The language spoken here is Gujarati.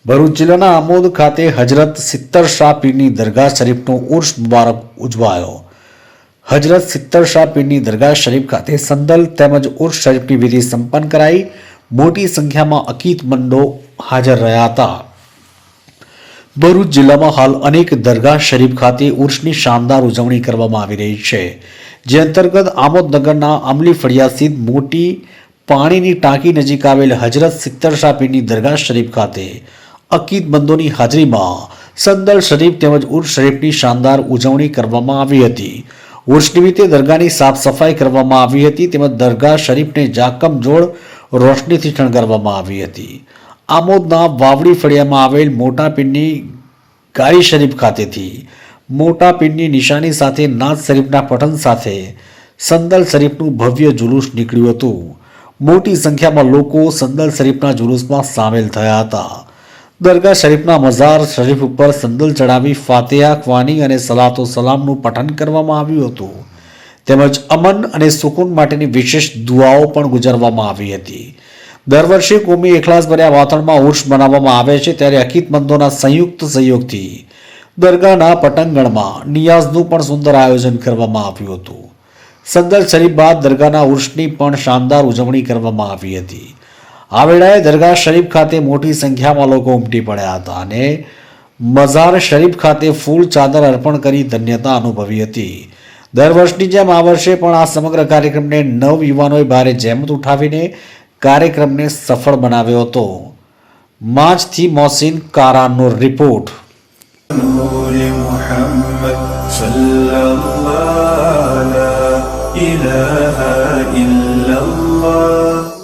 ભરૂચ જિલ્લાના આમોદ ખાતે હજરત સિત્તર શાહ પીરની દરગાહ શરીફનો ઉર્સ મુબારક ઉજવાયો। હજરત સિત્તર શાહ પીરની દરગાહ શરીફ ખાતે સંદલ તેમજ ઉર્સ શરીફની વિધિ સંપન્ન કરાઈ। મોટી સંખ્યામાં અકીદમંદો હાજર રહ્યા હતા। ભરૂચ જિલ્લામાં હાલ અનેક દરગાહ શરીફ ખાતે ઉર્સની શાનદાર ઉજવણી કરવામાં આવી રહી છે, જે અંતર્ગત આમોદ નગરના આમલી ફળિયા સ્થિત મોટી પાણીની ટાંકી નજીક આવેલ હજરત સિત્તર શાહ પીરની દરગાહ શરીફ ખાતે અકીદમંદોની હાજરીમાં સંદલ શરીફ તેમજ ઉર્સ શરીફની શાનદાર ઉજવણી કરવામાં આવી હતી। ઉર્સ નિમિત્તે દરગાહની સાફ સફાઈ કરવામાં આવી હતી તેમજ દરગાહ શરીફને જાકમજોળ રોશનીથી શણગારવામાં આવી હતી। આમોદના વાવડી ફળિયામાં આવેલ મોટા પીરની ગારી શરીફ ખાતેથી મોટા પીરની નિશાની સાથે નાઝ શરીફના પઠન સાથે સંદલ શરીફનું ભવ્ય જુલુસ નીકળ્યું હતું। મોટી સંખ્યામાં લોકો સંદલ શરીફના જુલુસમાં સામેલ થયા હતા। દરગાહ શરીફના મઝાર શરીફ ઉપર સંદલ ચડાવી ફાતિહા ખ્વાની અને સલાતો સલામનું પઠન કરવામાં આવ્યું હતું તેમજ અમન અને સુકૂન માટેની વિશેષ દુઆઓ પણ ગુજારવામાં આવી હતી। દર વર્ષે કોમી એખલાસભર્યા વાતાવરણમાં ઉર્સ મનાવવામાં આવે છે, ત્યારે અકીદમંદોના સંયુક્ત સહયોગથી દરગાહના પટાંગણમાં નિયાઝનું પણ સુંદર આયોજન કરવામાં આવ્યું હતું। સંદલ શરીફ બાદ દરગાહના ઉર્સની પણ શાનદાર ઉજવણી કરવામાં આવી હતી। આ વેળાએ દરગાહ શરીફ ખાતે મોટી સંખ્યામાં લોકો ઉમટી પડ્યા હતા અને મઝાર શરીફ ખાતે ફૂલ ચાદર અર્પણ કરી ધન્યતા અનુભવી હતી। દર વર્ષની જેમ આ વર્ષે પણ આ સમગ્ર કાર્યક્રમને નવ યુવાનોએ ભારે જહેમત ઉઠાવીને કાર્યક્રમને સફળ બનાવ્યો હતો। માંચથી મોહસિન કારાનો રિપોર્ટ। إله إلا الله